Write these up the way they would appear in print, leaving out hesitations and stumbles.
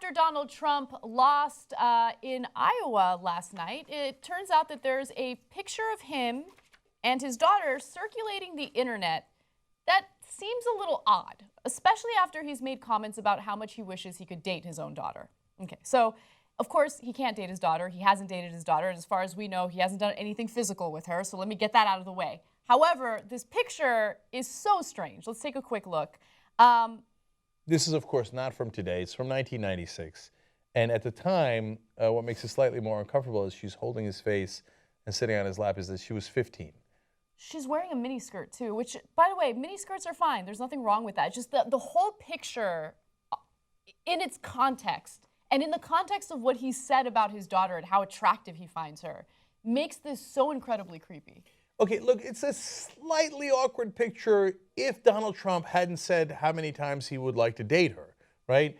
after Donald Trump lost in Iowa last night, it turns out that there's a picture of him and his daughter circulating the internet that seems a little odd, especially after he's made comments about how much he wishes he could date his own daughter. Okay, so of course he can't date his daughter. He hasn't dated his daughter. And as far as we know, he hasn't done anything physical with her. So let me get that out of the way. However, this picture is so strange. Let's take a quick look. This is, of course, not from today. It's from 1996. And at the time, what makes it slightly more uncomfortable is she's holding his face and sitting on his lap is that she was 15. She's wearing a mini skirt too, which, by the way, mini skirts are fine. There's nothing wrong with that. It's just the whole picture in its context and in the context of what he said about his daughter and how attractive he finds her makes this so incredibly creepy. Okay, look, it's a slightly awkward picture if Donald Trump hadn't said how many times he would like to date her, right?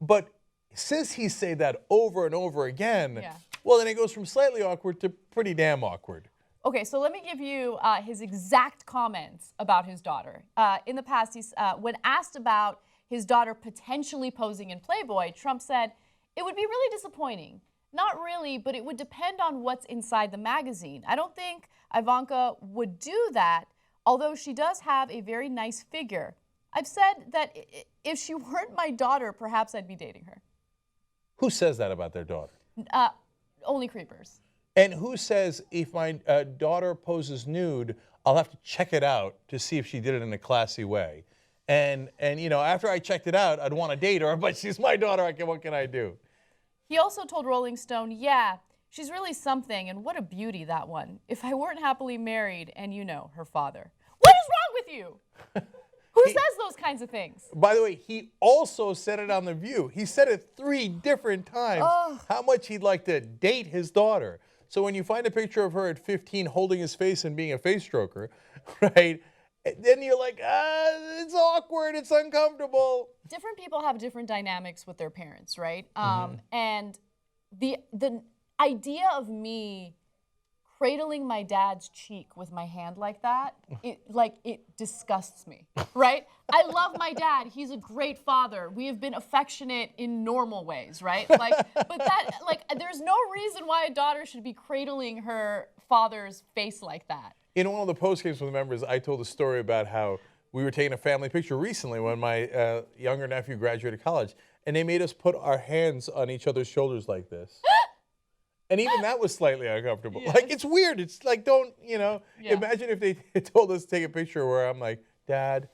But since he said that over and over again, well, then it goes from slightly awkward to pretty damn awkward. Okay, so let me give you his exact comments about his daughter. In the past, when asked about his daughter potentially posing in Playboy, Trump said, "It would be really disappointing. Not really, but it would depend on what's inside the magazine. I don't think Ivanka would do that, although she does have a very nice figure. I've said that if she weren't my daughter, perhaps I'd be dating her." Who says that about their daughter? Only creepers. And who says if my daughter poses nude, I'll have to check it out to see if she did it in a classy way. And you know, after I checked it out, I'd want to date her, but she's my daughter. What can I do? He also told Rolling Stone, "Yeah, she's really something, and what a beauty, that one. If I weren't happily married and, you know, her father." What is wrong with you? Who says those kinds of things? By the way, he also said it on The View. He said it 3 different times how much he'd like to date his daughter. So when you find a picture of her at 15 holding his face and being a face stroker, right, then you're like, it's awkward, it's uncomfortable. Different people have different dynamics with their parents, right? And the idea of me cradling my dad's cheek with my hand like that, it disgusts me, right? I love my dad. He's a great father. We have been affectionate in normal ways, right? There's no reason why a daughter should be cradling her father's face like that. In one of the post-games with the members, I told a story about how we were taking a family picture recently when my younger nephew graduated college, and they made us put our hands on each other's shoulders like this. And even that was slightly uncomfortable. Yes. Like, it's weird. It's like, don't, you know, imagine if they told us to take a picture where I'm like, Dad.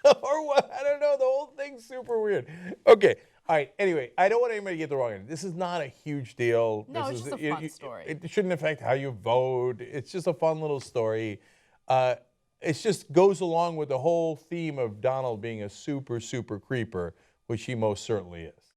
Or what? I don't know. The whole thing's super weird. Okay. All right. Anyway, I don't want anybody to get the wrong end. This is not a huge deal. No, it's just a fun story. It shouldn't affect how you vote. It's just a fun little story. It just goes along with the whole theme of Donald being a super, super creeper, which he most certainly is.